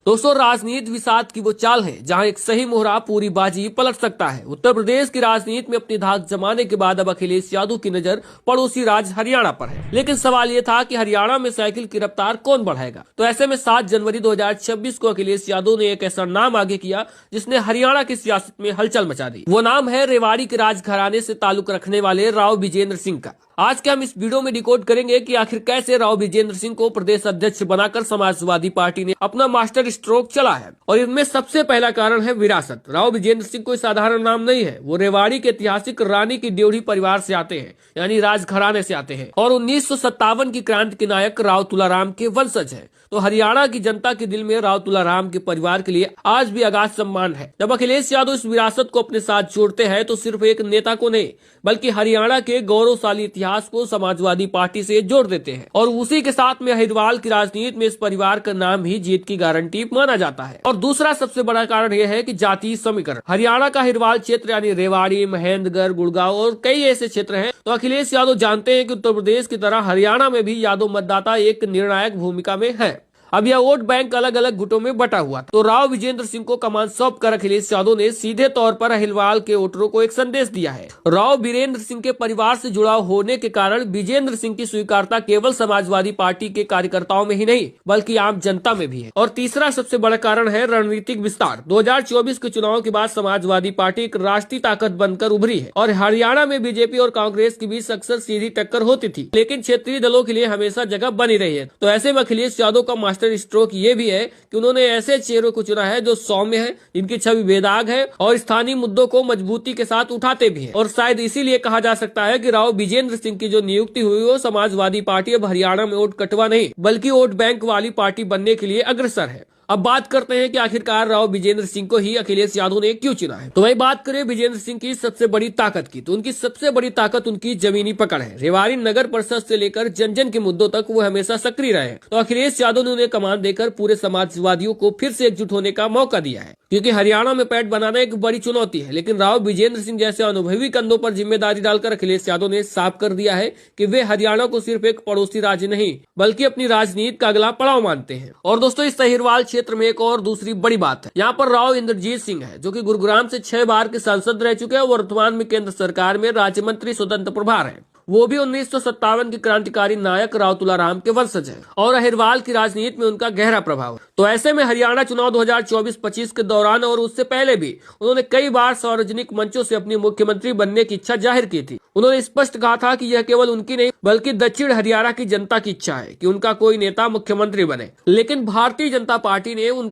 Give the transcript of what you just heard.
दोस्तों, राजनीति विषाद की वो चाल है जहां एक सही मोहरा पूरी बाजी पलट सकता है। उत्तर प्रदेश की राजनीति में अपनी धाक जमाने के बाद अब अखिलेश यादव की नजर पड़ोसी राज्य हरियाणा पर है। लेकिन सवाल ये था कि हरियाणा में साइकिल की रफ्तार कौन बढ़ाएगा। तो ऐसे में 7 जनवरी 2026 को अखिलेश यादव ने एक ऐसा नाम आगे किया जिसने हरियाणा की सियासत में हलचल मचा दी। वो नाम है रेवाड़ी के राजघराने से ताल्लुक रखने वाले राव विजेंद्र सिंह का। आज के हम इस वीडियो में डिकोड करेंगे कि आखिर कैसे राव विजेंद्र सिंह को प्रदेश अध्यक्ष बनाकर समाजवादी पार्टी ने अपना मास्टर स्ट्रोक चला है। और इनमें सबसे पहला कारण है विरासत। राव विजेंद्र सिंह कोई साधारण नाम नहीं है। वो रेवाड़ी के ऐतिहासिक रानी की ड्योढ़ी परिवार से आते हैं, यानी राजघराने से आते हैं, और 1957 की क्रांति के नायक राव तुलाराम के वंशज है। तो हरियाणा की जनता के दिल में राव तुलाराम के परिवार के लिए आज भी अगाध सम्मान है। जब अखिलेश यादव इस विरासत को अपने साथ जोड़ते हैं तो सिर्फ एक नेता को नहीं बल्कि हरियाणा के गौरवशाली इतिहास को समाजवादी पार्टी से जोड़ देते हैं। और उसी के साथ में अहिरवाल की राजनीति में इस परिवार का नाम ही जीत की गारंटी माना जाता है। और दूसरा सबसे बड़ा कारण यह है कि जातीय समीकरण। हरियाणा का अहिरवाल क्षेत्र यानी रेवाड़ी, महेंद्रगढ़, गुड़गांव और कई ऐसे क्षेत्र हैं। तो अखिलेश यादव जानते हैं कि उत्तर प्रदेश की तरह हरियाणा में भी यादव मतदाता एक निर्णायक भूमिका में है। अब यह वोट बैंक अलग अलग गुटों में बटा हुआ था। तो राव विजेंद्र सिंह को कमान सौंप कर अखिलेश यादव ने सीधे तौर पर अहिरवाल के वोटरों को एक संदेश दिया है। राव वीरेंद्र सिंह के परिवार से जुड़ाव होने के कारण विजेंद्र सिंह की स्वीकारता केवल समाजवादी पार्टी के कार्यकर्ताओं में ही नहीं बल्कि आम जनता में भी है। और तीसरा सबसे बड़ा कारण है रणनीतिक विस्तार। 2024 के चुनाव के बाद समाजवादी पार्टी एक राष्ट्रीय ताकत बनकर उभरी है और हरियाणा में बीजेपी और कांग्रेस के बीच अक्सर सीधी टक्कर होती थी, लेकिन क्षेत्रीय दलों के लिए हमेशा जगह बनी रही है। तो ऐसे में अखिलेश यादव का मास्टर स्ट्रोक ये भी है कि उन्होंने ऐसे चेहरों को चुना है जो सौम्य है, जिनकी छवि बेदाग है और स्थानीय मुद्दों को मजबूती के साथ उठाते भी हैं। और शायद इसीलिए कहा जा सकता है कि राव विजेंद्र सिंह की जो नियुक्ति हुई वो समाजवादी पार्टी अब हरियाणा में वोट कटवा नहीं बल्कि वोट बैंक वाली पार्टी बनने के लिए अग्रसर है। अब बात करते हैं कि आखिरकार राव विजेंद्र सिंह को ही अखिलेश यादव ने क्यों चुना है। तो वही बात करें विजेंद्र सिंह की सबसे बड़ी ताकत की, तो उनकी सबसे बड़ी ताकत उनकी जमीनी पकड़ है। रेवाड़ी नगर परिषद से लेकर जन जन के मुद्दों तक वो हमेशा सक्रिय रहे। तो अखिलेश यादव ने उन्हें कमान देकर पूरे समाजवादियों को फिर से एकजुट होने का मौका दिया है, क्योंकि हरियाणा में पैठ बनाना एक बड़ी चुनौती है। लेकिन राव विजेंद्र सिंह जैसे अनुभवी कंधों पर जिम्मेदारी डालकर अखिलेश यादव ने साफ कर दिया है कि वे हरियाणा को सिर्फ एक पड़ोसी राज्य नहीं बल्कि अपनी राजनीति का अगला पड़ाव मानते हैं। और दोस्तों, इस अहिरवाल क्षेत्र में एक और दूसरी बड़ी बात है। यहाँ पर राव इंद्रजीत सिंह है जो कि गुरुग्राम से 6 बार के सांसद रह चुके हैं और वर्तमान में केंद्र सरकार में राज्य मंत्री स्वतंत्र प्रभार है। वो भी 1957 के क्रांतिकारी नायक राव तुलाराम के वंशज हैं और अहिरवाल की राजनीति में उनका गहरा प्रभाव है। तो ऐसे में हरियाणा चुनाव 2024-25 के दौरान और उससे पहले भी उन्होंने कई बार सार्वजनिक मंचों से अपनी मुख्यमंत्री बनने की इच्छा जाहिर की थी। उन्होंने स्पष्ट कहा था कि यह केवल उनकी नहीं बल्कि दक्षिण हरियाणा की जनता की इच्छा है कि उनका कोई नेता मुख्यमंत्री बने। लेकिन भारतीय जनता पार्टी ने